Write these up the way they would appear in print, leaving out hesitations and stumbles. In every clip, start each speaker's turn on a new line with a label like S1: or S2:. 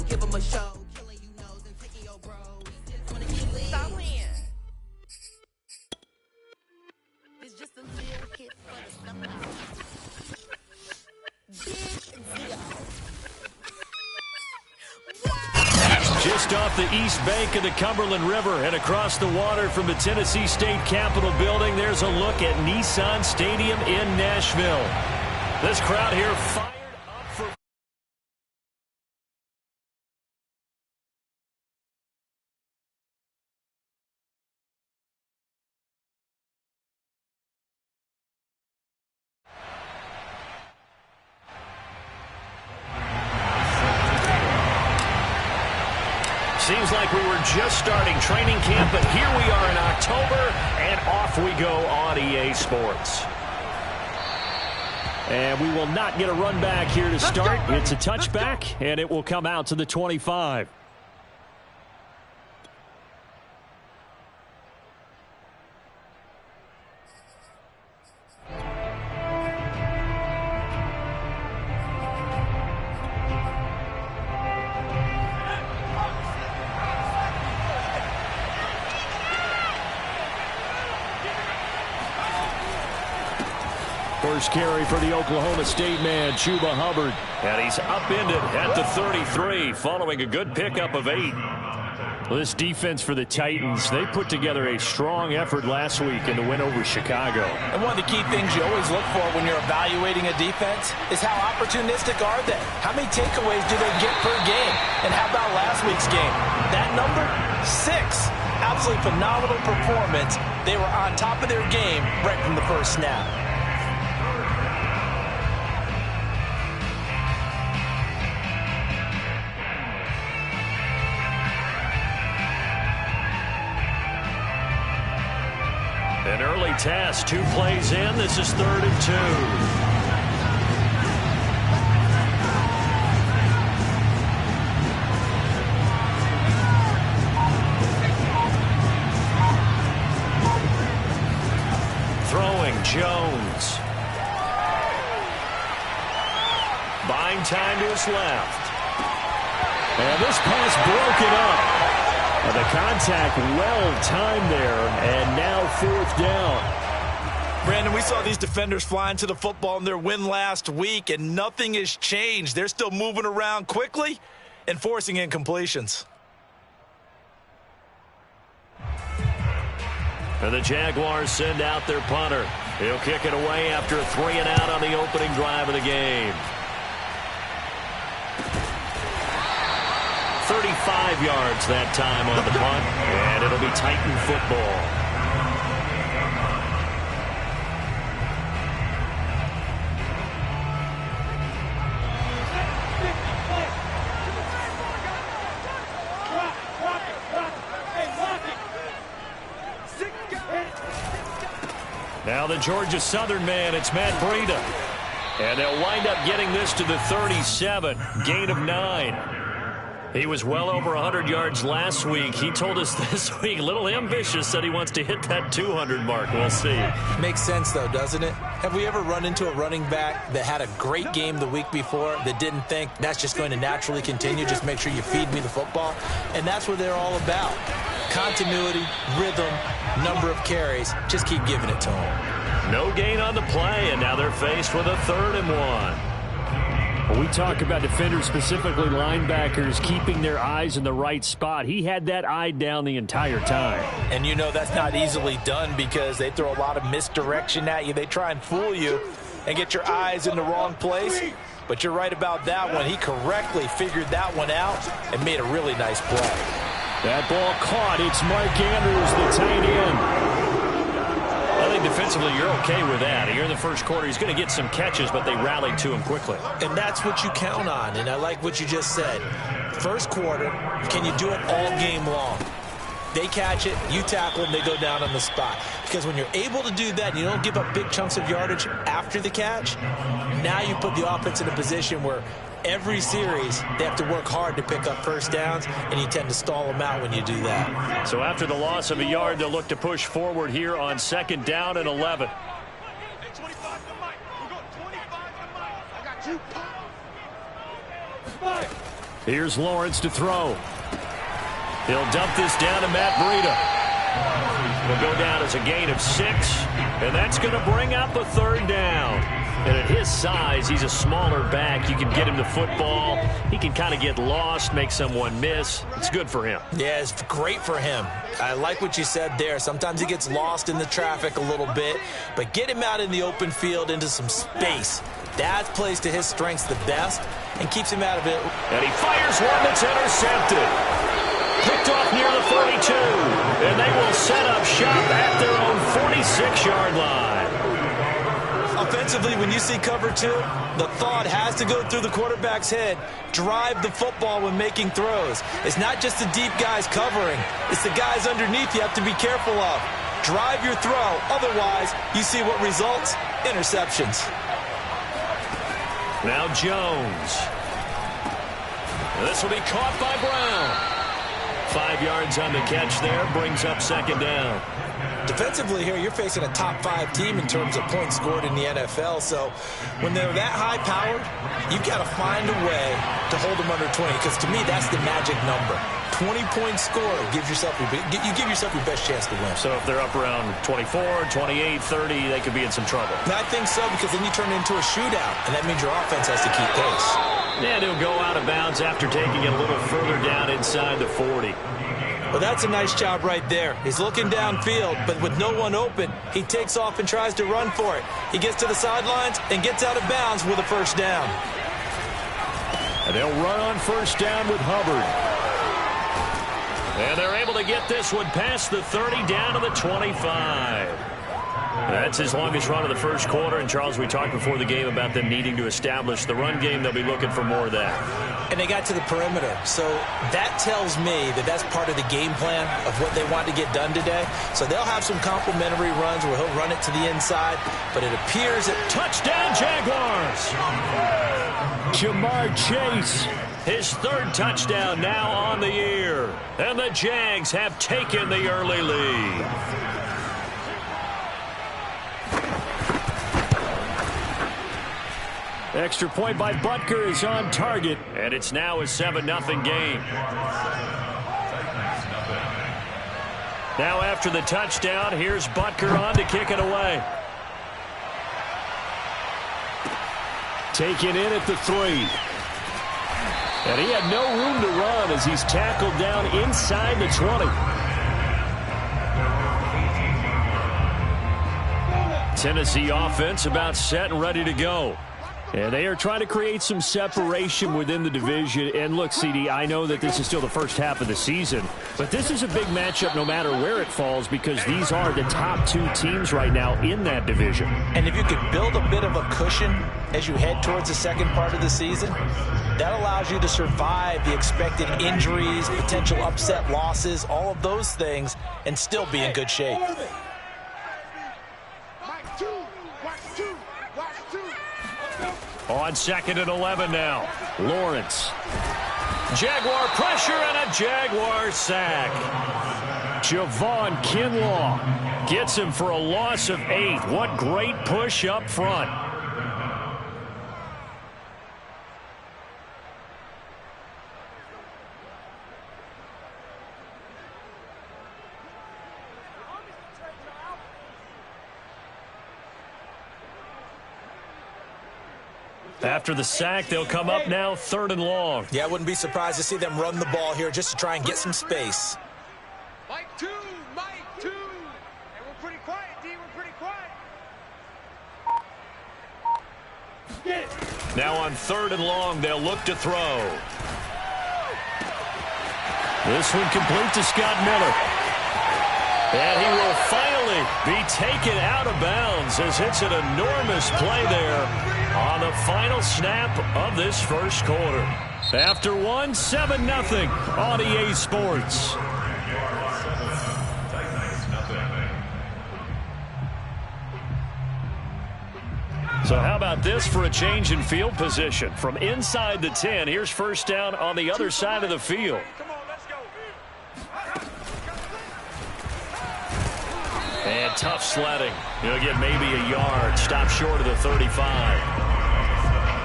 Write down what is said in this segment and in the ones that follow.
S1: Give him a show, killing you nose and taking your bro. Stop playing. It's just a little hit for the summer.
S2: Just off the east bank of the Cumberland River and across the water from the Tennessee State Capitol building, there's a look at Nissan Stadium in Nashville. This crowd here fired up for... Seems like we were just starting training camp, but here we are in October, and off we go on EA Sports. And we will not get a run back here to start. It's a touchback, and it will come out to the 25. First carry for the Oklahoma State man, Chuba Hubbard. And he's upended at the 33 following a good pickup of 8. Well, this defense for the Titans, they put together a strong effort last week in the win over Chicago.
S3: And one of the key things you always look for when you're evaluating a defense is how opportunistic are they? How many takeaways do they get per game? And how about last week's game? That number, 6. Absolutely phenomenal performance. They were on top of their game right from the first snap.
S2: An early task, 2 plays in. This is 3rd and 2. Throwing Jones. Buying time to his left. And this pass broken up. And the contact well-timed there, and now 4th down.
S3: Brandon, we saw these defenders flying to the football in their win last week, and nothing has changed. They're still moving around quickly and forcing incompletions.
S2: And the Jaguars send out their punter. He'll kick it away after a 3-and-out on the opening drive of the game. 35 yards that time on the punt, and it'll be Titan football. Now the Georgia Southern man, it's Matt Breida. And they'll wind up getting this to the 37, gain of 9. He was well over 100 yards last week. He told us this week, a little ambitious, said he wants to hit that 200 mark. We'll see.
S3: Makes sense, though, doesn't it? Have we ever run into a running back that had a great game the week before that didn't think that's just going to naturally continue? Just make sure you feed me the football. And that's what they're all about. Continuity, rhythm, number of carries. Just keep giving it to them.
S2: No gain on the play, and now they're faced with a 3rd and 1. Well, we talk about defenders, specifically linebackers, keeping their eyes in the right spot. He had that eye down the entire time.
S3: And you know that's not easily done because they throw a lot of misdirection at you. They try and fool you and get your eyes in the wrong place. But you're right about that one. He correctly figured that one out and made a really nice play.
S2: That ball caught. It's Mark Andrews, the tight end. I think defensively you're okay with that. Here in the first quarter, he's going to get some catches, but they rallied to him quickly.
S3: And that's what you count on, and I like what you just said. First quarter, can you do it all game long? They catch it, you tackle them, they go down on the spot. Because when you're able to do that and you don't give up big chunks of yardage after the catch, now you put the offense in a position where every series they have to work hard to pick up first downs, and you tend to stall them out when you do that.
S2: So after the loss of a yard, they'll look to push forward here on 2nd down and 11. Here's Lawrence to throw. He'll dump this down to Matt Breida. Will go down as a gain of 6, and that's going to bring up a 3rd down. And at his size, he's a smaller back. You can get him the football. He can kind of get lost, make someone miss. It's good for him.
S3: Yeah, it's great for him. I like what you said there. Sometimes he gets lost in the traffic a little bit, but get him out in the open field into some space. That plays to his strengths the best and keeps him out of it.
S2: And he fires one that's intercepted. Picked off near the 42, and they will set up shop at their own 46-yard line.
S3: Offensively, when you see cover 2, the thought has to go through the quarterback's head. Drive the football when making throws. It's not just the deep guys covering. It's the guys underneath you have to be careful of. Drive your throw. Otherwise, you see what results? Interceptions.
S2: Now Jones. This will be caught by Brown. 5 yards on the catch there, brings up 2nd down.
S3: Defensively here, you're facing a top 5 team in terms of points scored in the NFL. So when they're that high-powered, you've got to find a way to hold them under 20. Because to me, that's the magic number. 20-point score gives yourself you give yourself your best chance to win.
S2: So if they're up around 24, 28, 30, they could be in some trouble.
S3: And I think so, because then you turn it into a shootout, and that means your offense has to keep pace.
S2: And he'll go out of bounds after taking it a little further down inside the 40.
S3: Well, that's a nice job right there. He's looking downfield, but with no one open, he takes off and tries to run for it. He gets to the sidelines and gets out of bounds with a 1st down.
S2: And they'll run on 1st down with Hubbard. And they're able to get this one past the 30 down to the 25. That's his longest run of the 1st quarter. And, Charles, we talked before the game about them needing to establish the run game. They'll be looking for more of that.
S3: And they got to the perimeter. So that tells me that that's part of the game plan of what they want to get done today. So they'll have some complimentary runs where he'll run it to the inside. But it appears that
S2: touchdown Jaguars. Jamar Chase. His 3rd touchdown now on the year. And the Jags have taken the early lead. Extra point by Butker is on target, and it's now a 7-0 game. Now after the touchdown, here's Butker on to kick it away. Taken in at the 3. And he had no room to run as he's tackled down inside the 20. Tennessee offense about set and ready to go. And they are trying to create some separation within the division. And look, CD, I know that this is still the first half of the season, but this is a big matchup no matter where it falls because these are the top 2 teams right now in that division.
S3: And if you could build a bit of a cushion as you head towards the second part of the season, that allows you to survive the expected injuries, potential upset losses, all of those things, and still be in good shape.
S2: On 2nd and 11 now. Lawrence. Jaguar pressure and a Jaguar sack. Javon Kinlaw gets him for a loss of 8. What great push up front. After the sack, they'll come up now 3rd and long.
S3: Yeah, I wouldn't be surprised to see them run the ball here just to try and get some space.
S4: Mike 2, Mike 2. And we're pretty quiet, D. We're pretty quiet.
S2: Now on 3rd and long, they'll look to throw. This one complete to Scott Miller. And he will finally be taken out of bounds as it's an enormous play there on the final snap of this 1st quarter. After 7-0 on EA Sports. So how about this for a change in field position? From inside the 10, here's 1st down on the other side of the field. And tough sledding. He'll get maybe a yard. Stop short of the 35.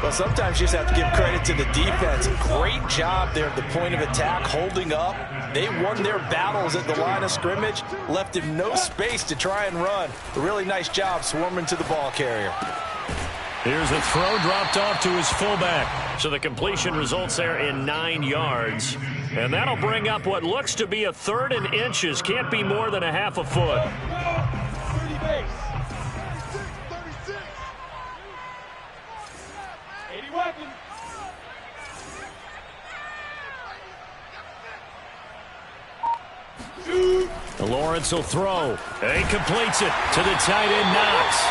S3: Well, sometimes you just have to give credit to the defense. Great job there at the point of attack, holding up. They won their battles at the line of scrimmage, left him no space to try and run. A really nice job swarming to the ball carrier.
S2: Here's a throw dropped off to his fullback. So the completion results there in 9 yards. And that'll bring up what looks to be a 3rd and inches. Can't be more than a half a foot.
S4: 30 base. 36. 80 weapons.
S2: Lawrence will throw. And he completes it to the tight end, Knox.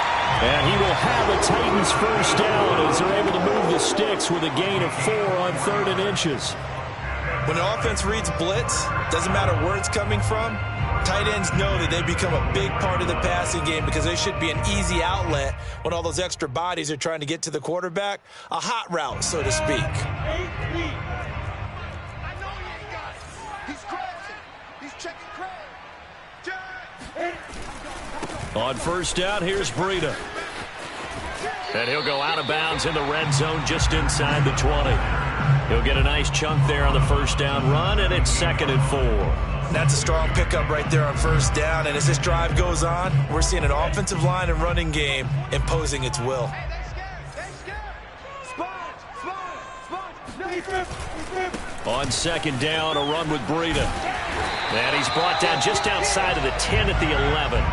S2: And he will have a Titans first down as they're able to move the sticks with a gain of 4 on 3rd and inches.
S3: When the offense reads blitz, doesn't matter where it's coming from, tight ends know that they become a big part of the passing game because they should be an easy outlet when all those extra bodies are trying to get to the quarterback. A hot route, so to speak.
S4: 8 feet. I know he ain't got it. He's crashing. He's checking crash.
S2: On first down, here's Breida. And he'll go out of bounds in the red zone just inside the 20. He'll get a nice chunk there on the first down run, and it's 2nd and 4.
S3: That's a strong pickup right there on first down, and as this drive goes on, we're seeing an offensive line and running game imposing its will.
S2: On 2nd down, a run with Breida. And he's brought down just outside of the 10 at the 11.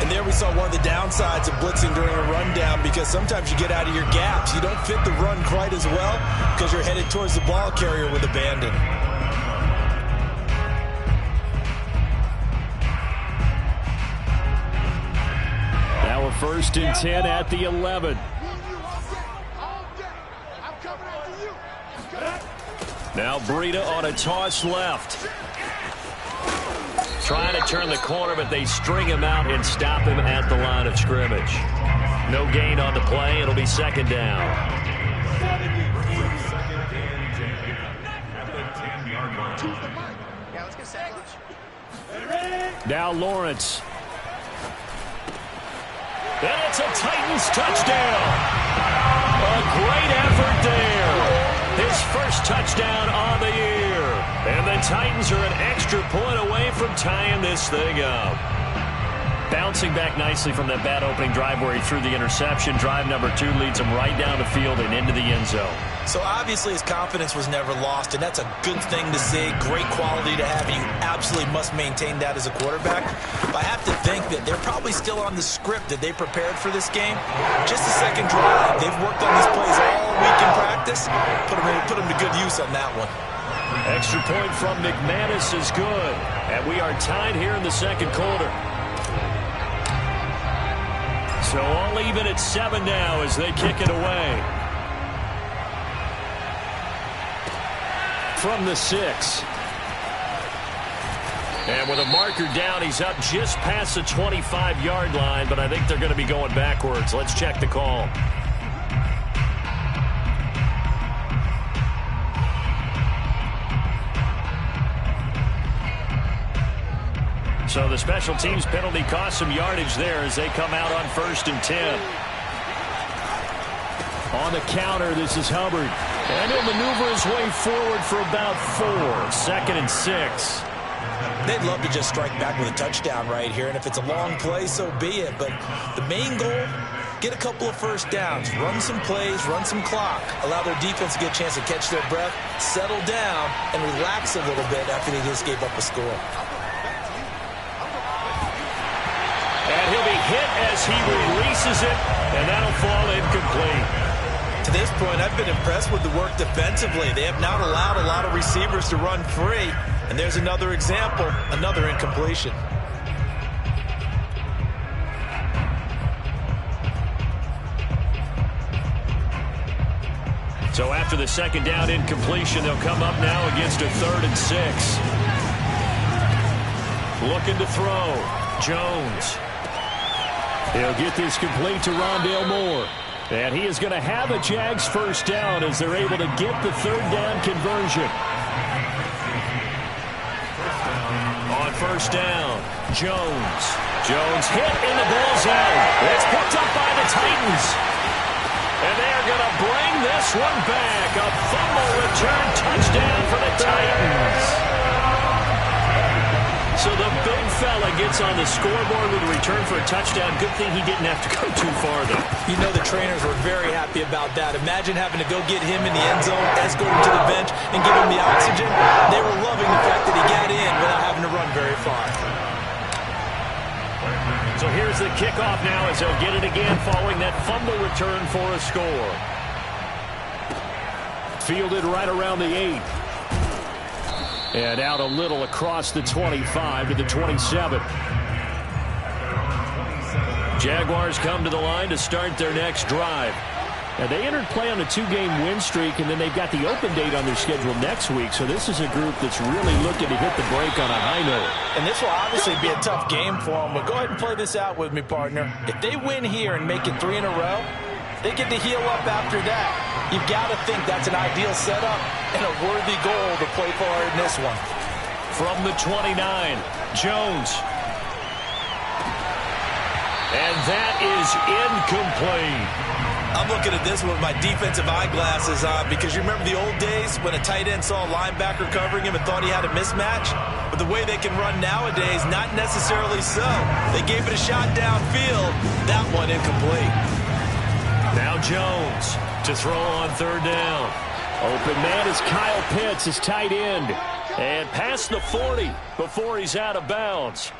S3: And there we saw one of the downsides of blitzing during a rundown because sometimes you get out of your gaps. You don't fit the run quite as well because you're headed towards the ball carrier with abandon.
S2: Now a 1st and 10 at the 11. Now Breida on a toss left. Trying to turn the corner, but they string him out and stop him at the line of scrimmage. No gain on the play. It'll be 2nd down. Now Lawrence. And it's a Titans touchdown. A great effort there. His first touchdown on the year. And the Titans are an extra point away from tying this thing up. Bouncing back nicely from that bad opening drive where he threw the interception. Drive number 2 leads him right down the field and into the end zone.
S3: So obviously his confidence was never lost, and that's a good thing to see. Great quality to have, and you absolutely must maintain that as a quarterback. But I have to think that they're probably still on the script that they prepared for this game. Just a second drive. They've worked on these plays all week in practice. Put them to good use on that one.
S2: Extra point from McManus is good. And we are tied here in the 2nd quarter. So all even at 7 now as they kick it away. From the 6. And with a marker down, he's up just past the 25-yard line, but I think they're going to be going backwards. Let's check the call. So the special teams penalty cost some yardage there as they come out on 1st and 10. On the counter, this is Hubbard. And he'll maneuver his way forward for about 4. 2nd and 6.
S3: They'd love to just strike back with a touchdown right here, and if it's a long play, so be it. But the main goal, get a couple of first downs, run some plays, run some clock, allow their defense to get a chance to catch their breath, settle down, and relax a little bit after they just gave up a score.
S2: And he'll be hit as he releases it, and that'll fall incomplete.
S3: To this point, I've been impressed with the work defensively. They have not allowed a lot of receivers to run free. And there's another example, another incompletion.
S2: So after the 2nd down incompletion, they'll come up now against a 3rd and 6. Looking to throw. Jones. He'll get this complete to Rondale Moore. And he is going to have a Jags first down as they're able to get the 3rd down conversion. On first down, Jones. Jones hit in the ball zone. It's picked up by the Titans. And they're going to bring this one back. A fumble return touchdown for the Titans. So the big fella gets on the scoreboard with a return for a touchdown. Good thing he didn't have to go too far, though.
S3: You know the trainers were very happy about that. Imagine having to go get him in the end zone, escort him to the bench, and give him the oxygen. They were loving the fact that he got in without having to run very far.
S2: So here's the kickoff now as they'll get it again following that fumble return for a score. Fielded right around the 8. And out a little across the 25 to the 27. Jaguars come to the line to start their next drive. Now, they entered play on a 2-game win streak, and then they've got the open date on their schedule next week. So this is a group that's really looking to hit the break on a high note.
S3: And this will obviously be a tough game for them, but go ahead and play this out with me, partner. If they win here and make it 3 in a row, they get to heal up after that. You've got to think that's an ideal setup and a worthy goal to play for in this one.
S2: From the 29, Jones. And that is incomplete.
S3: I'm looking at this with my defensive eyeglasses on because you remember the old days when a tight end saw a linebacker covering him and thought he had a mismatch? But the way they can run nowadays, not necessarily so. They gave it a shot downfield. That one incomplete.
S2: Now Jones to throw on third down. Open man is Kyle Pitts, his tight end. And past the 40 before he's out of bounds.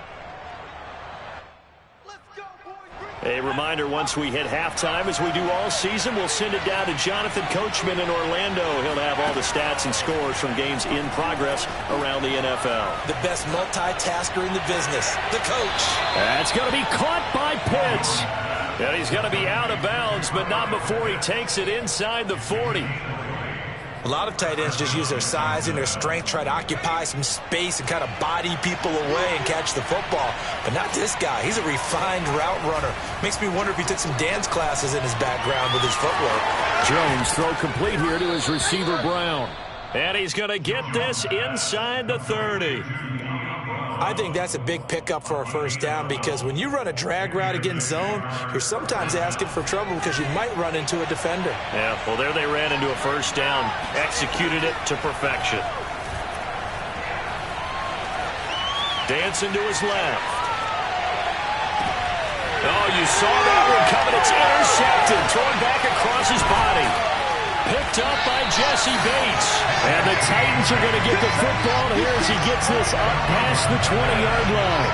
S2: A reminder, once we hit halftime, as we do all season, we'll send it down to Jonathan Coachman in Orlando. He'll have all the stats and scores from games in progress around the NFL.
S3: The best multitasker in the business, the coach.
S2: That's going to be caught by Pitts. And he's going to be out of bounds, but not before he takes it inside the 40.
S3: A lot of tight ends just use their size and their strength, try to occupy some space and kind of body people away and catch the football. But not this guy. He's a refined route runner. Makes me wonder if he took some dance classes in his background with his footwork.
S2: Jones throw complete here to his receiver, Brown. And he's going to get this inside the 30.
S3: I think that's a big pickup for a first down because when you run a drag route against zone, you're sometimes asking for trouble because you might run into a defender.
S2: Yeah, well, there they ran into a first down, executed it to perfection. Dancing to his left. Oh, you saw that one coming. It's intercepted, thrown back across his body. Picked up by Jesse Bates. And the Titans are going to get the football here as he gets this up past the 20-yard line.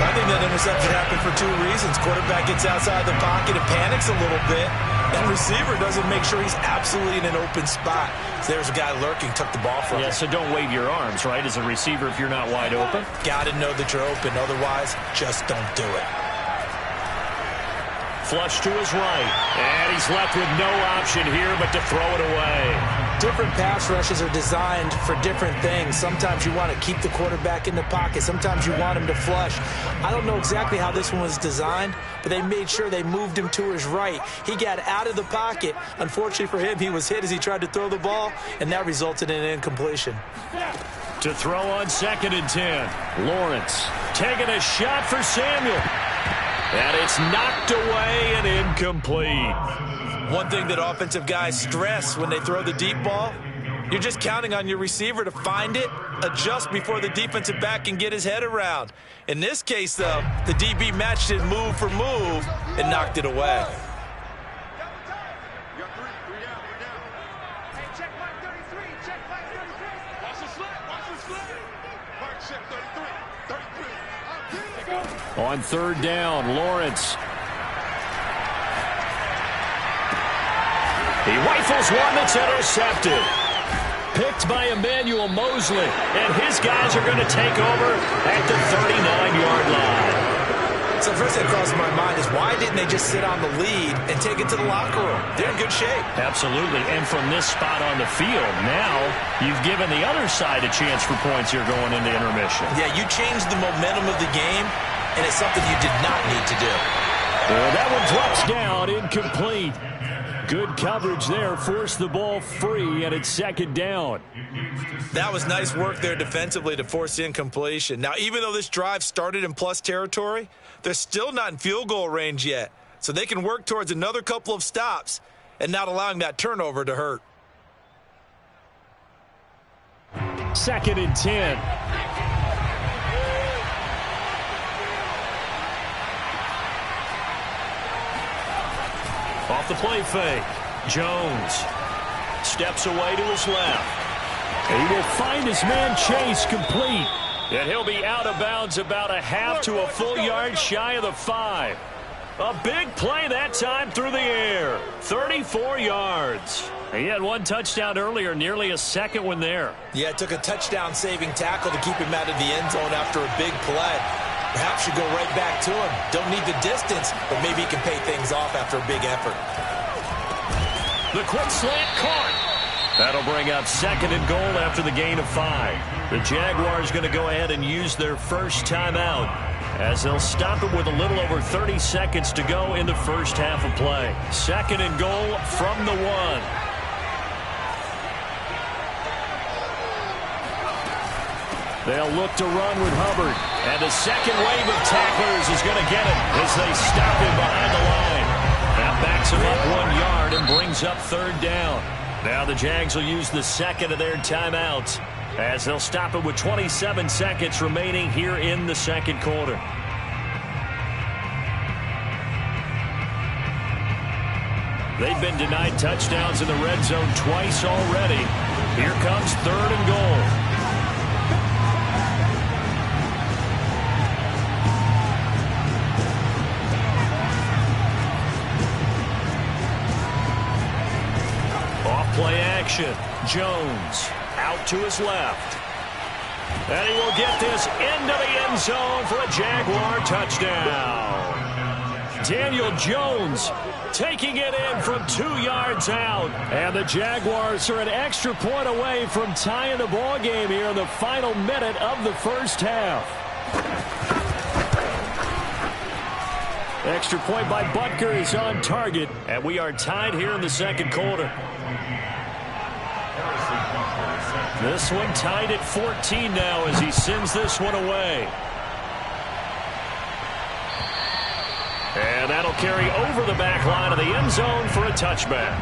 S3: I think that interception happened for 2 reasons. Quarterback gets outside the pocket and panics a little bit. And receiver doesn't make sure he's absolutely in an open spot. So there's a guy lurking, took the ball from him.
S2: Yeah, so don't wave your arms, right, as a receiver if you're not wide open.
S3: Got to know that you're open. Otherwise, just don't do it.
S2: Flush to his right. And he's left with no option here but to throw it away.
S3: Different pass rushes are designed for different things. Sometimes you want to keep the quarterback in the pocket. Sometimes you want him to flush. I don't know exactly how this one was designed, but they made sure they moved him to his right. He got out of the pocket. Unfortunately for him, he was hit as he tried to throw the ball, and that resulted in an incompletion.
S2: To throw on 2nd and 10. Lawrence taking a shot for Samuel. And it's knocked away and incomplete.
S3: One thing that offensive guys stress when they throw the deep ball, you're just counting on your receiver to find it, adjust before the defensive back can get his head around. In this case, though, the DB matched it move for move and knocked it away.
S2: On 3rd down, Lawrence. He rifles one that's intercepted. Picked by Emmanuel Mosley. And his guys are going to take over at the 39-yard line.
S3: So first thing that crosses my mind is why didn't they just sit on the lead and take it to the locker room? They're in good shape.
S2: Absolutely. And from this spot on the field, now you've given the other side a chance for points here going into intermission.
S3: Yeah, you changed the momentum of the game, and it's something you did not need to do.
S2: That one drops down, incomplete. Good coverage there, forced the ball free, and it's 2nd down.
S3: That was nice work there defensively to force incompletion. Now, even though this drive started in plus territory, they're still not in field goal range yet, so they can work towards another couple of stops and not allowing that turnover to hurt.
S2: 2nd and 10. Off the play fake. Jones steps away to his left. He will find his man Chase complete. And he'll be out of bounds about a half to a full yard shy of the 5. A big play that time through the air. 34 yards. He had one touchdown earlier, nearly a second one there.
S3: Yeah, it took a touchdown-saving tackle to keep him out of the end zone after a big play. Perhaps you go right back to him. Don't need the distance, but maybe he can pay things off after a big effort.
S2: The quick slant caught. That'll bring up 2nd and goal after the gain of 5. The Jaguars going to go ahead and use their first timeout as they'll stop it with a little over 30 seconds to go in the first half of play. 2nd and goal from the 1. They'll look to run with Hubbard. And the second wave of tacklers is going to get him as they stop him behind the line. That backs him up 1 yard and brings up 3rd down. Now the Jags will use the second of their timeouts as they'll stop it with 27 seconds remaining here in the second quarter. They've been denied touchdowns in the red zone twice already. Here comes 3rd and goal. Play action. Jones out to his left. And he will get this into the end zone for a Jaguar touchdown. Daniel Jones taking it in from 2 yards out. And the Jaguars are an extra point away from tying the ball game here in the final minute of the first half. Extra point by Butker is on target. And we are tied here in the second quarter. This one tied at 14 now as he sends this one away. And that'll carry over the back line of the end zone for a touchback.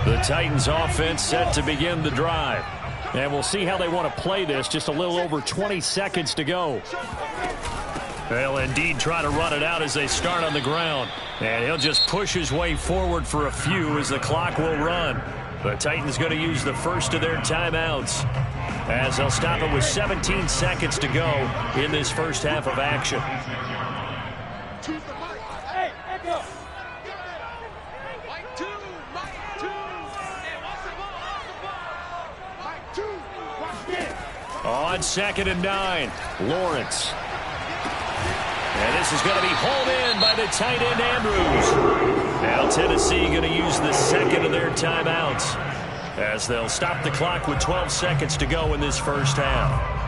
S2: The Titans offense set to begin the drive. And we'll see how they want to play this. Just a little over 20 seconds to go. They'll indeed try to run it out as they start on the ground. And he'll just push his way forward for a few as the clock will run. The Titans going to use the first of their timeouts as they'll stop it with 17 seconds to go in this first half of action. On 2nd and 9, Lawrence. And this is going to be hauled in by the tight end, Andrews. Now Tennessee going to use the second of their timeouts as they'll stop the clock with 12 seconds to go in this first half.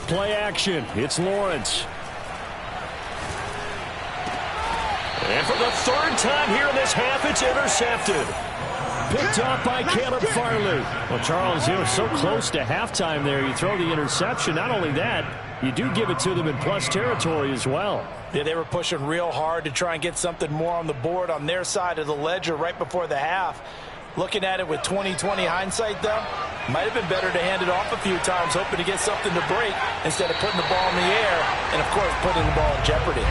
S2: Play action. It's Lawrence. And for the 3rd time here in this half, it's intercepted. Picked off by Caleb Farley. Well, Charles, they were so close to halftime there. You throw the interception. Not only that, you do give it to them in plus territory as well.
S3: Yeah, they were pushing real hard to try and get something more on the board on their side of the ledger right before the half. Looking at it with 20/20 hindsight, though, might have been better to hand it off a few times, hoping to get something to break instead of putting the ball in the air and, of course, putting the ball in jeopardy.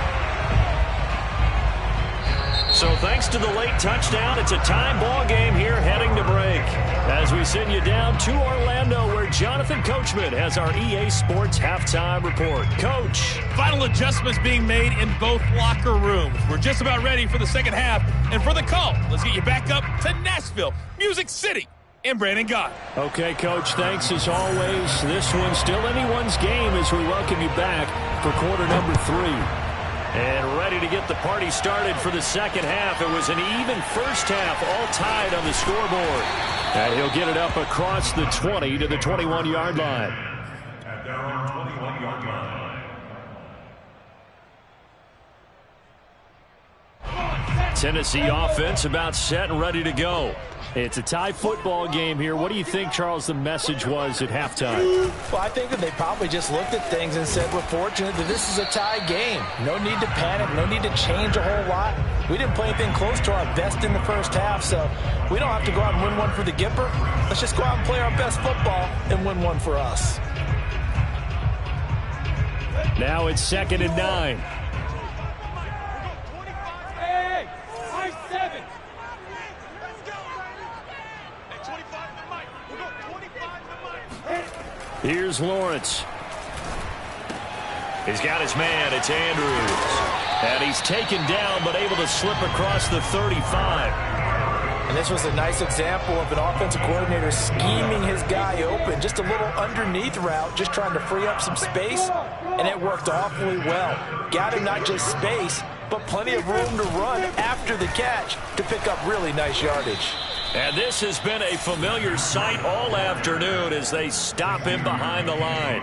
S2: So thanks to the late touchdown, it's a tie ball game here heading to break. As we send you down to Orlando, where Jonathan Coachman has our EA Sports halftime report. Coach.
S5: Final adjustments being made in both locker rooms. We're just about ready for the second half. And for the call, let's get you back up to Nashville, Music City, and Brandon Gott.
S2: Okay, Coach, thanks as always. This one's still anyone's game as we welcome you back for quarter number 3. And ready to get the party started for the second half. It was an even first half, all tied on the scoreboard. And he'll get it up across the 20 to the 21-yard line.
S6: At their own 21-yard line.
S2: Tennessee offense about set and ready to go. It's a tie football game here. What do you think, Charles, the message was at halftime?
S3: Well, I think that they probably just looked at things and said, we're fortunate that this is a tie game. No need to panic. No need to change a whole lot. We didn't play anything close to our best in the first half, so we don't have to go out and win one for the Gipper. Let's just go out and play our best football and win one for us.
S2: Now it's 2nd and 9. Here's Lawrence. He's got his man. It's Andrews. And he's taken down, but able to slip across the 35.
S3: And this was a nice example of an offensive coordinator scheming his guy open. Just a little underneath route, just trying to free up some space. And it worked awfully well. Got him not just space, but plenty of room to run after the catch to pick up really nice yardage.
S2: And this has been a familiar sight all afternoon as they stop him behind the line.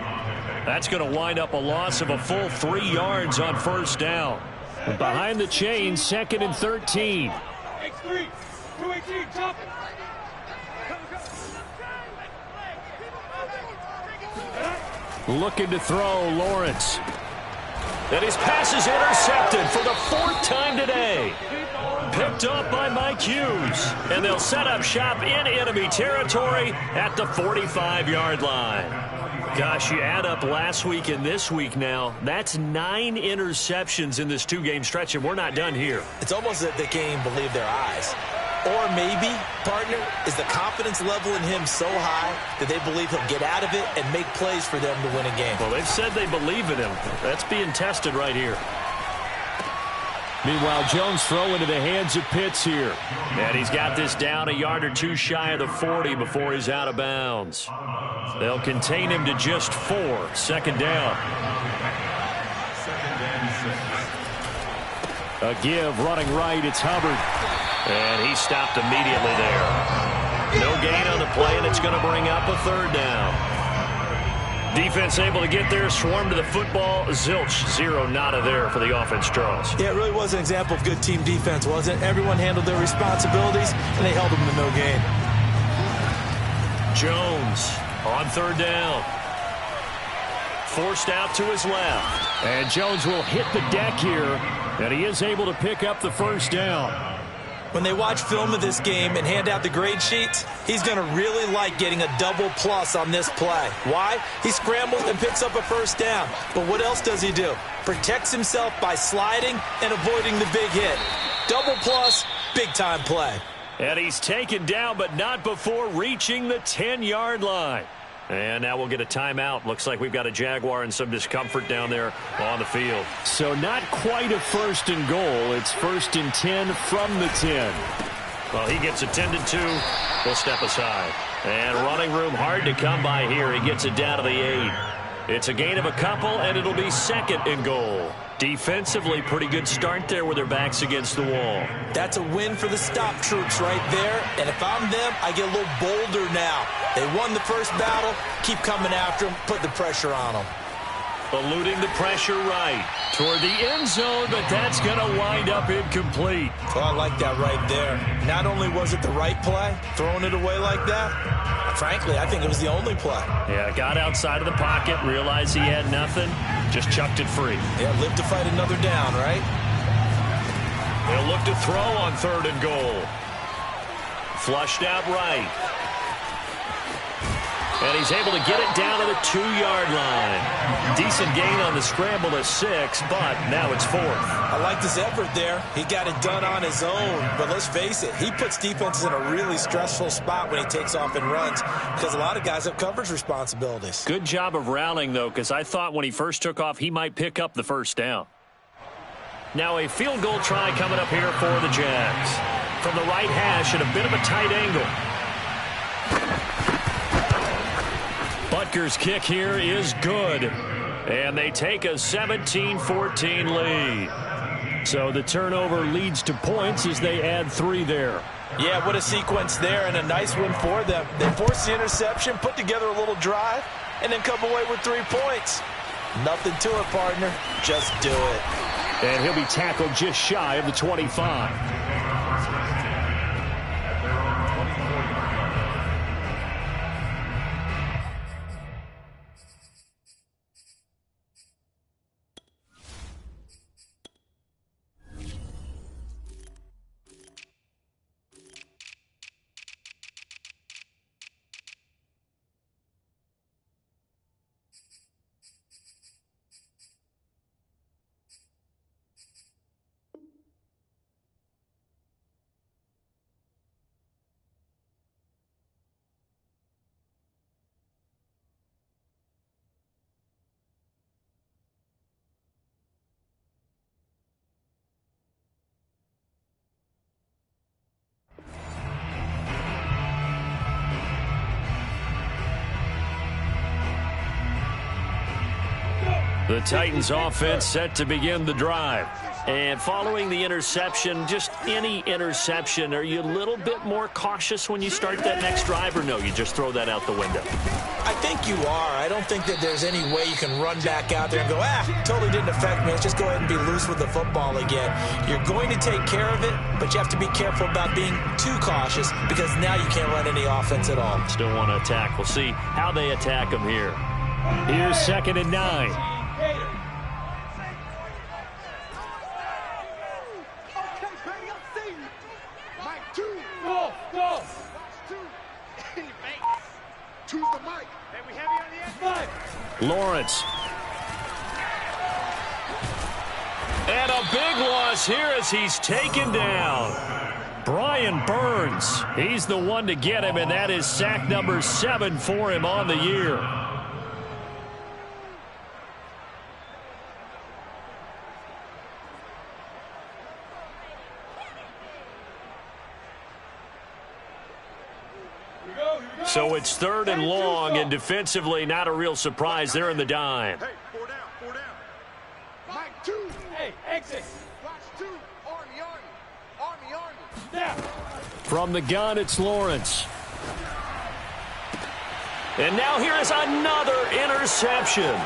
S2: That's going to wind up a loss of a full 3 yards on first down. Behind the chain, 2nd and 13.
S4: X3, 218, top it.
S2: Looking to throw, Lawrence. And his pass is intercepted for the 4th time today. Picked off by Mike Hughes. And they'll set up shop in enemy territory at the 45-yard line. Gosh, you add up last week and this week now, that's 9 interceptions in this 2-game stretch, and we're not done here.
S3: It's almost that they can't even believe their eyes. Or maybe, partner, is the confidence level in him so high that they believe he'll get out of it and make plays for them to win a game.
S2: Well, they've said they believe in him. That's being tested right here. Meanwhile, Jones throw into the hands of Pitts here. And he's got this down a yard or two shy of the 40 before he's out of bounds. They'll contain him to just 4. 2nd down. A give running right. It's Hubbard. And he stopped immediately there. No gain on the play, and it's going to bring up a 3rd down. Defense able to get there, swarm to the football. Zilch, 0 nada there for the offense, Charles.
S3: Yeah, it really was an example of good team defense, wasn't it? Everyone handled their responsibilities, and they held them to no gain.
S2: Jones on 3rd down. Forced out to his left. And Jones will hit the deck here, and he is able to pick up the 1st down.
S3: When they watch film of this game and hand out the grade sheets, he's going to really like getting a double plus on this play. Why? He scrambles and picks up a 1st down. But what else does he do? Protects himself by sliding and avoiding the big hit. Double plus, big-time play.
S2: And he's taken down, but not before reaching the 10-yard line. And now we'll get a timeout. Looks like we've got a Jaguar and some discomfort down there on the field. So not quite a 1st and goal. It's 1st and 10 from the 10. Well, he gets attended to. We'll step aside. And running room hard to come by here. He gets it down to the 8. It's a gain of a couple, and it'll be 2nd and goal. Defensively, pretty good start there with their backs against the wall.
S3: That's a win for the stop troops right there. And if I'm them, I get a little bolder now. They won the first battle. Keep coming after them. Put the pressure on them.
S2: Eluding the pressure right toward the end zone, but that's going to wind up incomplete.
S3: Oh, I like that right there. Not only was it the right play, throwing it away like that, frankly, I think it was the only play.
S2: Yeah, got outside of the pocket, realized he had nothing, just chucked it free.
S3: Yeah, live to fight another down, right?
S2: They'll look to throw on 3rd and goal. Flushed out right. And he's able to get it down to the 2-yard line. Decent gain on the scramble to 6, but now it's 4th.
S3: I like his effort there. He got it done on his own. But let's face it, he puts defenses in a really stressful spot when he takes off and runs because a lot of guys have coverage responsibilities.
S2: Good job of rallying, though, because I thought when he first took off, he might pick up the 1st down. Now a field goal try coming up here for the Jags. From the right hash at a bit of a tight angle. But Packers' kick here is good. And they take a 17-14 lead. So the turnover leads to points as they add 3 there.
S3: Yeah, what a sequence there, and a nice one for them. They force the interception, put together a little drive, and then come away with 3 points. Nothing to it, partner. Just do it.
S2: And he'll be tackled just shy of the 25. The Titans offense set to begin the drive. And following the interception, just any interception, are you a little bit more cautious when you start that next drive, or no, you just throw that out the window?
S3: I think you are. I don't think that there's any way you can run back out there and go, totally didn't affect me. Let's just go ahead and be loose with the football again. You're going to take care of it, but you have to be careful about being too cautious because now you can't run any offense at all.
S2: Still want to attack. We'll see how they attack them here. Here's 2nd and 9. Lawrence. And a big loss here as he's taken down. Brian Burns. He's the one to get him, and that is sack number 7 for him on the year. So it's 3rd and long, and defensively not a real surprise. They're in the dime.
S4: Hey, 4 down, 4 down. Mike 2. Hey, exit. Watch 2. Army. Down.
S2: From the gun, it's Lawrence. And now here is another interception.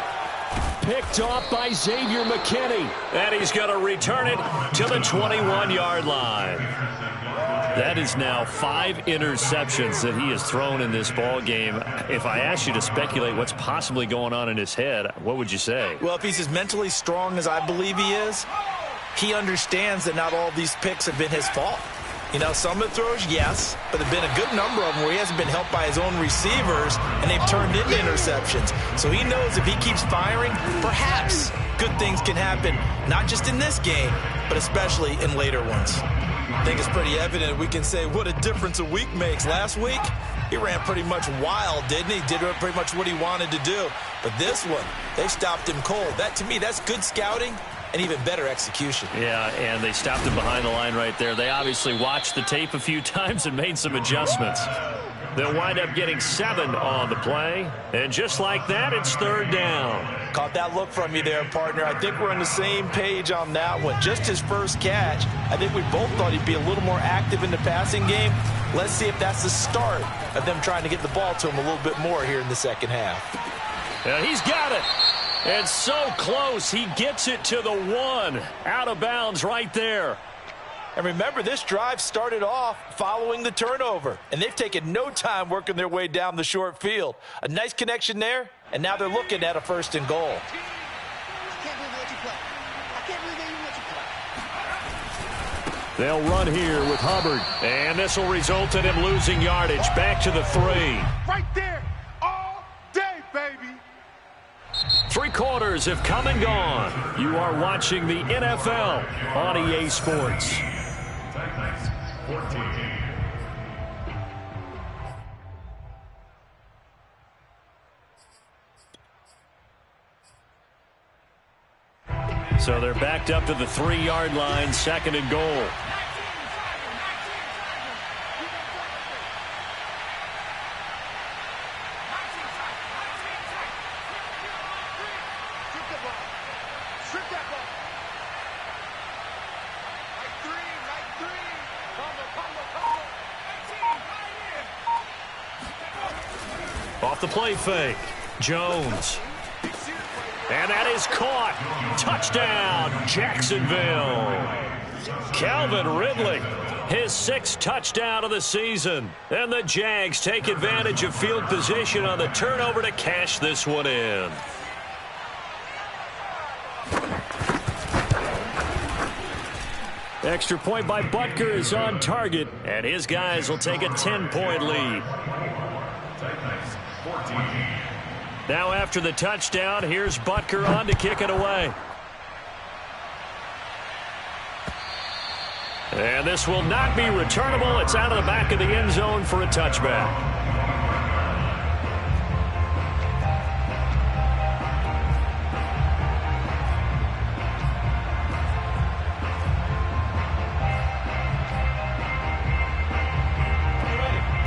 S2: Picked off by Xavier McKinney. And he's going to return it to the 21-yard line. That is now 5 interceptions that he has thrown in this ball game. If I asked you to speculate what's possibly going on in his head, what would you say?
S3: Well, if he's as mentally strong as I believe he is, he understands that not all these picks have been his fault. You know, some of the throws, yes, but there have been a good number of them where he hasn't been helped by his own receivers, and they've turned into interceptions. So he knows if he keeps firing, perhaps good things can happen, not just in this game, but especially in later ones. I think it's pretty evident we can say what a difference a week makes. Last week, he ran pretty much wild, didn't he? Did pretty much what he wanted to do. But this one, they stopped him cold. That, to me, that's good scouting and even better execution.
S2: Yeah, and they stopped him behind the line right there. They obviously watched the tape a few times and made some adjustments. They'll wind up getting 7 on the play. And just like that, it's 3rd down.
S3: Caught that look from you there, partner. I think we're on the same page on that one. Just his first catch. I think we both thought he'd be a little more active in the passing game. Let's see if that's the start of them trying to get the ball to him a little bit more here in the second half.
S2: Yeah, he's got it. And so close. He gets it to the 1. Out of bounds right there.
S3: And remember, this drive started off following the turnover, and they've taken no time working their way down the short field. A nice connection there, and now they're looking at a 1st and goal.
S2: They'll run here with Hubbard, and this will result in him losing yardage. Back to the 3.
S4: Right there, all day, baby.
S2: 3 quarters have come and gone. You are watching the NFL on EA Sports.
S6: Titans 14.
S2: So they're backed up to the 3-yard line, 2nd and goal.
S4: Strip that ball. Like three. Combo.
S2: Off the play fake. Jones. And that is caught. Touchdown, Jacksonville. Calvin Ridley, his 6th touchdown of the season. And the Jags take advantage of field position on the turnover to cash this one in. Extra point by Butker is on target, and his guys will take a 10-point lead. Now after the touchdown, here's Butker on to kick it away. And this will not be returnable. It's out of the back of the end zone for a touchback.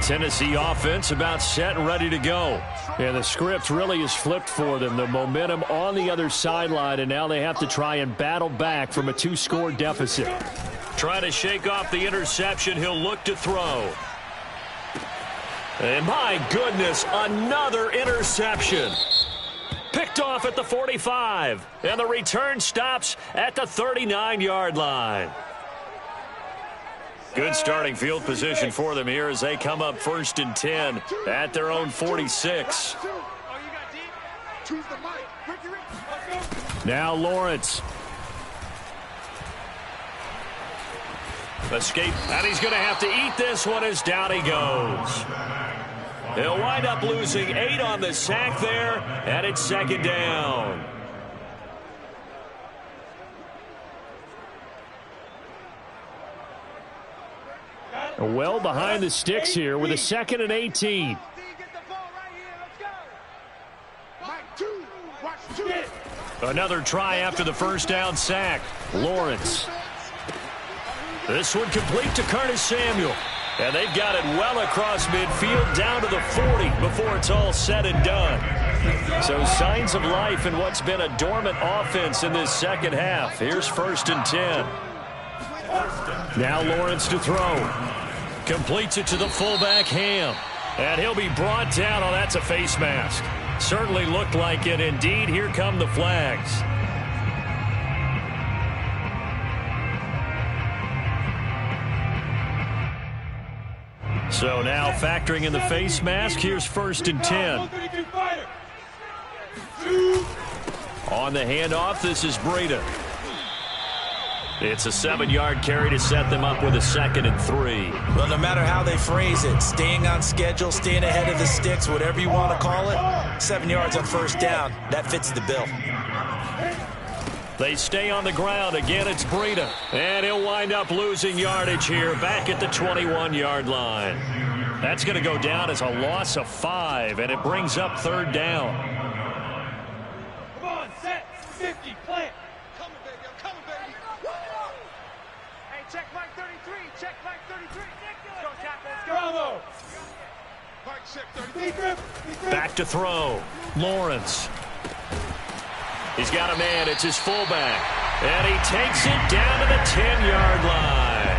S2: Tennessee offense about set and ready to go. And the script really is flipped for them. The momentum on the other sideline, and now they have to try and battle back from a 2-score deficit. Trying to shake off the interception. He'll look to throw. And my goodness, another interception. Picked off at the 45. And the return stops at the 39-yard line. Good starting field position for them here as they come up 1st and 10 at their own 46. Now Lawrence. Escape, and he's going to have to eat this one as down he goes. He'll wind up losing 8 on the sack there, and it's 2nd down. Well behind the sticks here with a 2nd and 18. Another try after the first down sack. Lawrence. This one complete to Curtis Samuel. And they've got it well across midfield down to the 40 before it's all said and done. So signs of life in what's been a dormant offense in this second half. Here's 1st and 10. Now Lawrence to throw. Completes it to the fullback, Ham. And he'll be brought down. Oh, that's a face mask. Certainly looked like it. Indeed, here come the flags. So now factoring in the face mask, here's 1st and 10. On the handoff, this is Breida. It's a 7-yard carry to set them up with a 2nd and 3.
S3: Well, no matter how they phrase it, staying on schedule, staying ahead of the sticks, whatever you want to call it, 7 yards on 1st down, that fits the bill.
S2: They stay on the ground. Again, it's Breida. And he'll wind up losing yardage here back at the 21-yard line. That's going to go down as a loss of 5, and it brings up 3rd down.
S4: Come on, set, 50, plant. Coming, baby, I'm coming, baby. Hey, check Mike 33, check Mike 33. Let's go, tackle, let's go. Bravo. Mike, check 33.
S2: Back to throw. Lawrence. He's got a man. It's his fullback. And he takes it down to the 10-yard line.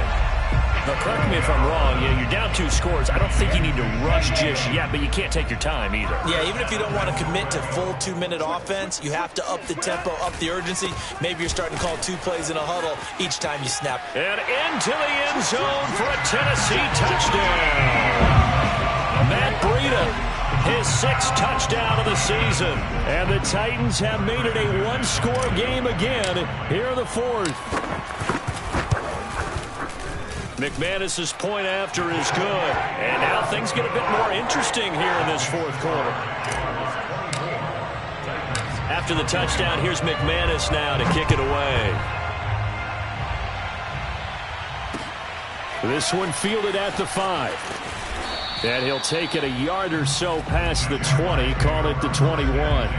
S2: Now, correct me if I'm wrong. Yeah, you're down 2 scores. I don't think you need to rush just yet, but you can't take your time either.
S3: Yeah, even if you don't want to commit to full 2-minute offense, you have to up the tempo, up the urgency. Maybe you're starting to call 2 plays in a huddle each time you snap.
S2: And into the end zone for a Tennessee touchdown. Matt Breida. His 6th touchdown of the season. And the Titans have made it a 1-score game again here in the 4th. McManus's point after is good. And now things get a bit more interesting here in this 4th quarter. After the touchdown, here's McManus now to kick it away. This one fielded at the 5. And he'll take it a yard or so past the 20, call it the 21.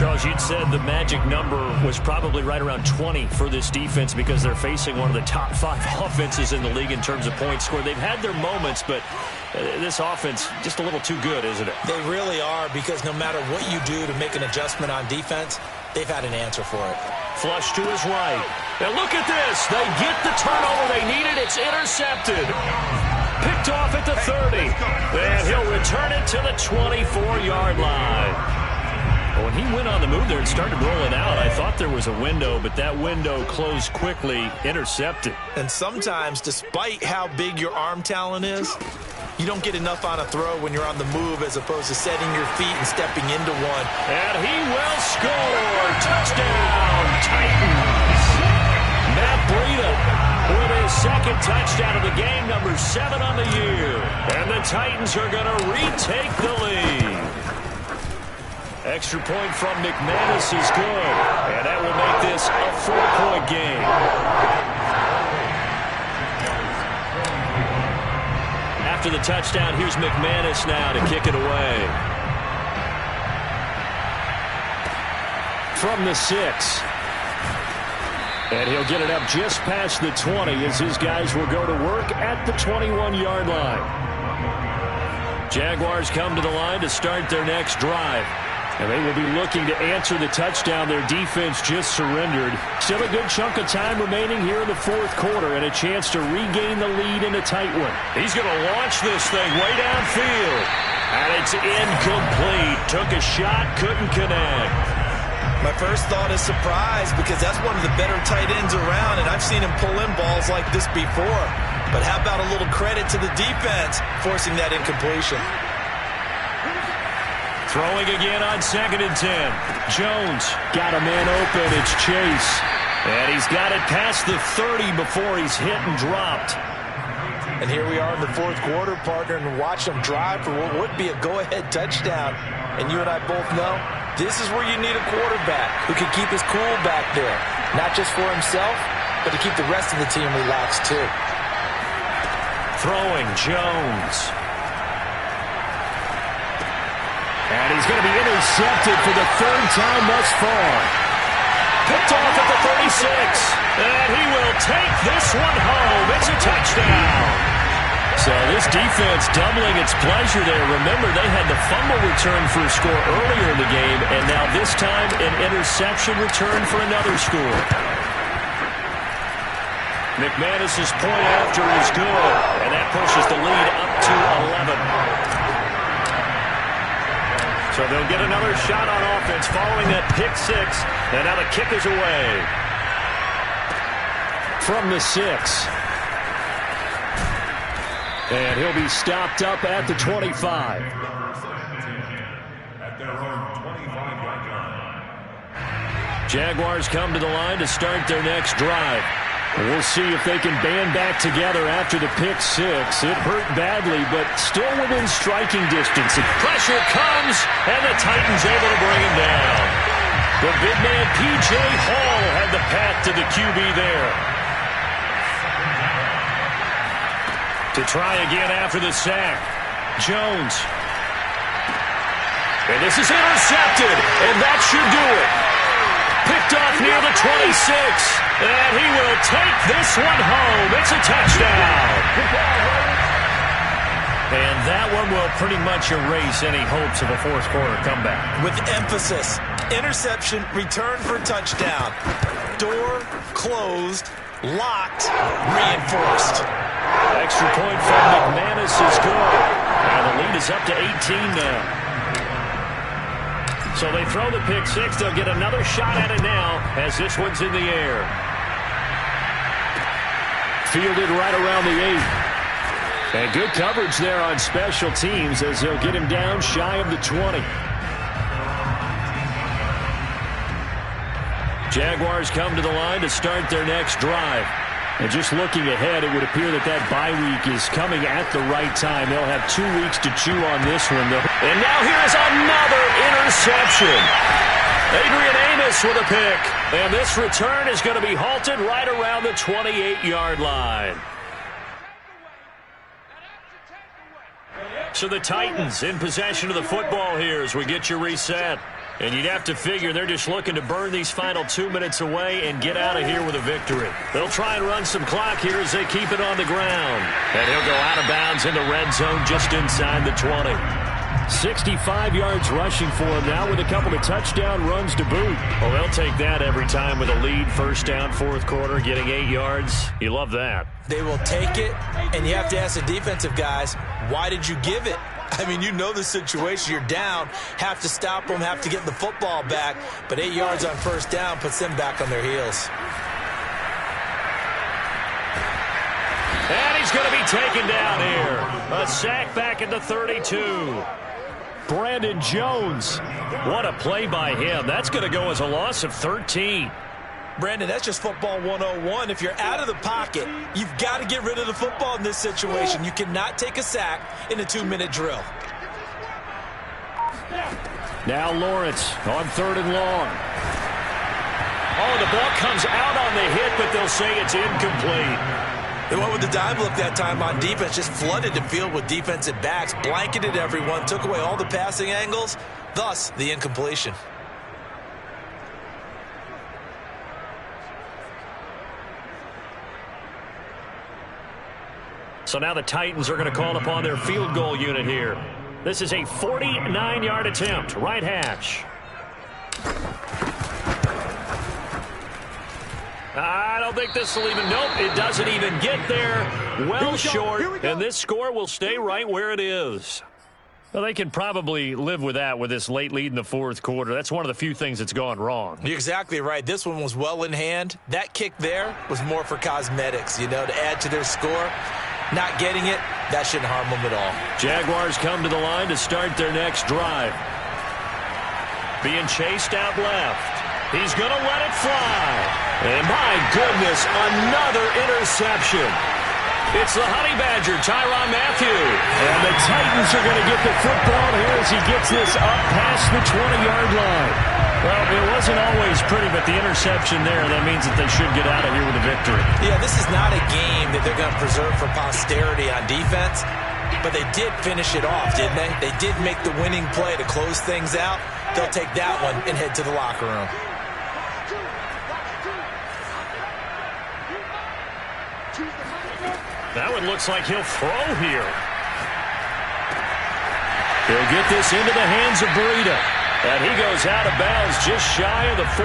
S2: Charles, you'd said the magic number was probably right around 20 for this defense because they're facing one of the top 5 offenses in the league in terms of points scored. They've had their moments, but this offense just a little too good, isn't it?
S3: They really are, because no matter what you do to make an adjustment on defense, they've had an answer for it.
S2: Flush to his right. And look at this. They get the turnover they needed. It's intercepted. Picked off at the 30. And he'll return it to the 24-yard line. When he went on the move there and started rolling out, I thought there was a window, but that window closed quickly, intercepted.
S3: And sometimes, despite how big your arm talent is, you don't get enough on a throw when you're on the move as opposed to setting your feet and stepping into one.
S2: And he will score. Touchdown, Titans. Matt Breida with his second touchdown of the game, number 7 on the year. And the Titans are going to retake the lead. Extra point from McManus is good. And that will make this a 4-point game. After the touchdown, here's McManus now to kick it away. From the 6. And he'll get it up just past the 20 as his guys will go to work at the 21-yard line. Jaguars come to the line to start their next drive. And they will be looking to answer the touchdown their defense just surrendered. Still a good chunk of time remaining here in the 4th quarter and a chance to regain the lead in a tight one. He's going to launch this thing way downfield. And it's incomplete. Took a shot, couldn't connect.
S3: My first thought is surprise, because that's one of the better tight ends around, and I've seen him pull in balls like this before. But how about a little credit to the defense forcing that incompletion?
S2: Throwing again on 2nd and 10. Jones got a man open. It's Chase. And he's got it past the 30 before he's hit and dropped.
S3: And here we are in the 4th quarter, partner, and watch them drive for what would be a go-ahead touchdown. And you and I both know this is where you need a quarterback who can keep his cool back there. Not just for himself, but to keep the rest of the team relaxed too.
S2: Throwing Jones. And he's going to be intercepted for the 3rd time thus far. Picked off at the 36. And he will take this one home. It's a touchdown. So this defense doubling its pleasure there. Remember, they had the fumble return for a score earlier in the game, and now this time an interception return for another score. McManus's point after is good, and that pushes the lead up to 11. So they'll get another shot on offense following that pick 6, and now the kick is away. From the 6. And he'll be stopped up at the 25.
S6: At their own 25-yard line.
S2: Jaguars come to the line to start their next drive. We'll see if they can band back together after the pick 6. It hurt badly, but still within striking distance. Pressure comes, and the Titans able to bring him down. The big man, P.J. Hall, had the path to the QB there. To try again after the sack. Jones. And this is intercepted, and that should do it. Picked off near the 26, and he will take this one home. It's a touchdown. And that one will pretty much erase any hopes of a 4th quarter comeback.
S3: With emphasis, interception, return for touchdown. Door closed, locked, reinforced.
S2: Extra point from McManus is good. And the lead is up to 18 now. So they throw the pick 6. They'll get another shot at it now as this one's in the air. Fielded right around the 8. And good coverage there on special teams as they'll get him down shy of the 20. Jaguars come to the line to start their next drive. And just looking ahead, it would appear that that bye week is coming at the right time. They'll have 2 weeks to chew on this one. And now here's another interception. Adrian Amos with a pick. And this return is going to be halted right around the 28-yard line. So the Titans in possession of the football here as we get you reset. And you'd have to figure they're just looking to burn these final 2 minutes away and get out of here with a victory. They'll try and run some clock here as they keep it on the ground. And he'll go out of bounds in the red zone just inside the 20. 65 yards rushing for him now with a couple of touchdown runs to boot. Well, they'll take that every time with a lead. First down, fourth quarter, getting 8 yards. You love that.
S3: They will take it, and you have to ask the defensive guys, why did you give it? I mean, you know the situation. You're down, have to stop them, have to get the football back. But 8 yards on first down puts them back on their heels.
S2: And he's going to be taken down here. A sack back at the 32. Brandon Jones. What a play by him. That's going to go as a loss of 13.
S3: Brandon, that's just football 101. If you're out of the pocket, you've got to get rid of the football in this situation. You cannot take a sack in a 2-minute drill.
S2: Now Lawrence on 3rd and long. Oh, the ball comes out on the hit, but they'll say it's incomplete.
S3: They went with the dime look that time on defense, just flooded the field with defensive backs, blanketed everyone, took away all the passing angles, thus the incompletion.
S2: So now the Titans are going to call upon their field goal unit here. This is a 49-yard attempt, right hash. I don't think this will even, nope, it doesn't even get there. Well short, and this score will stay right where it is. Well, they can probably live with that with this late lead in the fourth quarter. That's one of the few things that's gone wrong.
S3: You're exactly right. This one was well in hand. That kick there was more for cosmetics, to add to their score. Not getting it, that shouldn't harm them at all.
S2: Jaguars come to the line to start their next drive. Being chased out left. He's going to let it fly. And my goodness, another interception. It's the Honey Badger, Tyrann Mathieu. And the Titans are going to get the football here as he gets this up past the 20-yard line. Well, it wasn't always pretty, but the interception there, that means that they should get out of here with a victory.
S3: Yeah, this is not a game that they're going to preserve for posterity on defense, but they did finish it off, didn't they? They did make the winning play to close things out. They'll take that one and head to the locker room.
S2: That one looks like he'll throw here. He'll get this into the hands of Breida. And he goes out of bounds just shy of the 45.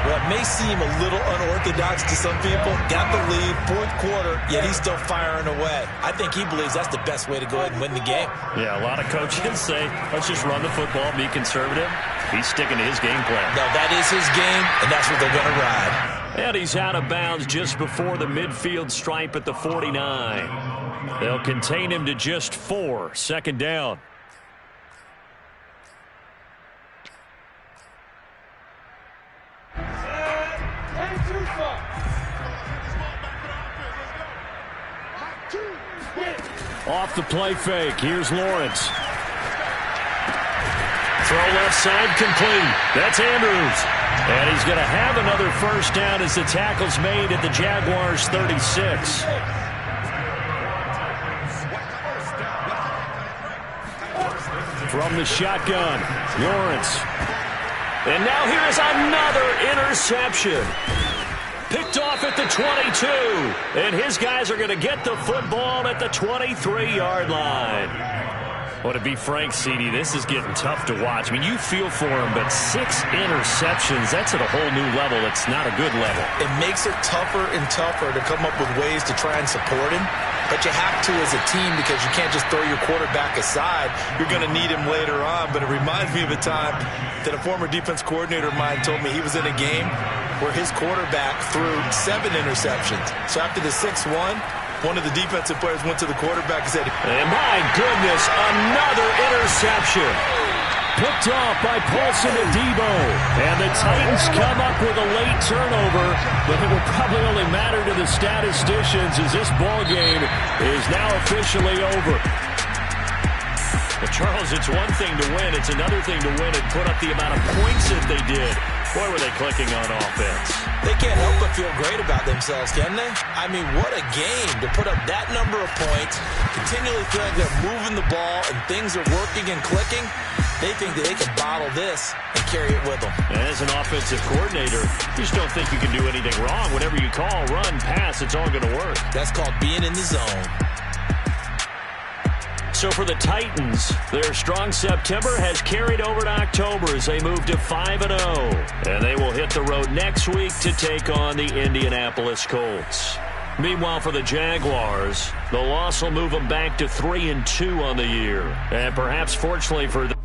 S3: Well, it may seem a little unorthodox to some people. Got the lead, fourth quarter, yet he's still firing away. I think he believes that's the best way to go ahead and win the game.
S2: Yeah, a lot of coaches say, let's just run the football, be conservative. He's sticking to his game plan.
S3: No, that is his game, and that's what they're going to ride.
S2: And he's out of bounds just before the midfield stripe at the 49. They'll contain him to just 4. Second down. Off the play fake. Here's Lawrence. Throw left side complete. That's Andrews. And he's going to have another first down as the tackle's made at the Jaguars' 36. From the shotgun, Lawrence. And now here is another interception. Picked off at the 22. And his guys are going to get the football at the 23-yard line. Well, to be frank, CD, this is getting tough to watch. I mean, you feel for him, but 6 interceptions, that's at a whole new level. It's not a good level.
S3: It makes it tougher and tougher to come up with ways to try and support him. But you have to as a team because you can't just throw your quarterback aside. You're going to need him later on. But it reminds me of a time that a former defense coordinator of mine told me he was in a game where his quarterback threw 7 interceptions. So after the 6th one of the defensive players went to the quarterback and said,
S2: and my goodness, another interception. Picked off by Paulson and Debo. And the Titans come up with a late turnover, but it will probably only matter to the statisticians as this ball game is now officially over. But Charles, it's one thing to win. It's another thing to win and put up the amount of points that they did. Boy, were they clicking on offense.
S3: They can't help but feel great about themselves, can they? I mean, what a game to put up that number of points, continually feel like they're moving the ball and things are working and clicking. They think that they can bottle this and carry it with them.
S2: And as an offensive coordinator, you just don't think you can do anything wrong. Whatever you call, run, pass, it's all going to work.
S3: That's called being in the zone.
S2: So for the Titans, their strong September has carried over to October as they move to 5-0. And they will hit the road next week to take on the Indianapolis Colts. Meanwhile, for the Jaguars, the loss will move them back to 3-2 on the year. And perhaps fortunately for them,